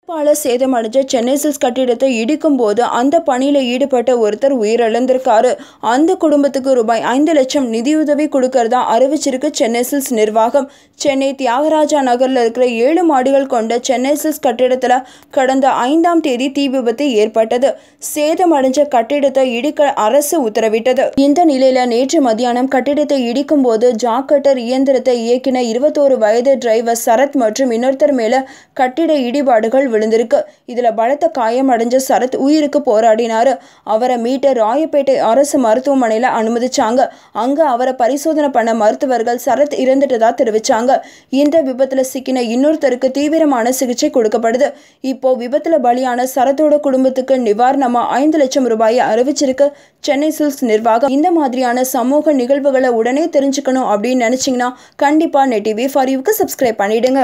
பால சேதமடைஞ்ச Chennai silks கட்டிடத்தை இடிக்கும் போது அந்த பணியில ஈடுபட்ட ஒருத்தர் உயிரிழந்திருக்காரு. அந்த குடும்பத்துக்கு ரூபாய் 5 லட்சம் நிதியுதவி கொடுக்கறதா அறிவிச்சிருக்கு சென்னை சில்க்ஸ் நிர்வாகம். சென்னை தியாகராஜா நகர்ல இருக்கிற 7 மாடிகள் கொண்ட சென்னை சில்க்ஸ் கட்டிடத்துல கடந்த 5ஆம் தேதி தீ விபத்து ஏற்பட்டது. சேதமடைஞ்ச கட்டிடத்தை இடிக்க அரசு உத்தரவிட்டது. இந்த நிலையில நேற்று மத்தியானம் கட்டிடத்தை இடிக்கும் போது ஜாக்கட்டர் இயந்திரத்தை இயக்கின 21 வயது டிரைவர் சரத் மற்றும் இன்னொருத்தர் மேல கட்டிட இடிபாடுகள் விழுந்திருக்கு. இதுல பலத்த காயம் அடைஞ்ச சரத் உயிருக்கு போராடினாரு. அவரை மீட்ட ராயப்பேட்டை அரசு மருத்துவமனையில அனுமதிச்சாங்க. அங்க அவரை பரிசோதனை பண்ண மருத்துவர்கள் சரத் இறந்துட்டதா தெரிவிச்சாங்க. இந்த விபத்துல சிக்கின இன்னொருத்தருக்கு தீவிரமான சிகிச்சை கொடுக்கப்படுது. இப்போ விபத்துல பலியான சரத்தோட குடும்பத்துக்கு நிவாரணமா 5 லட்சம் ரூபாயை அறிவிச்சிருக்கு சென்னை சில்க்ஸ் நிர்வாகம். இந்த மாதிரியான சமூக நிகழ்வுகளை உடனே தெரிஞ்சுக்கணும் அப்படின்னு நினைச்சீங்கன்னா கண்டிப்பா நெட் டிவி ஃபார் யூக்கு சப்ஸ்கிரைப் பண்ணிடுங்க.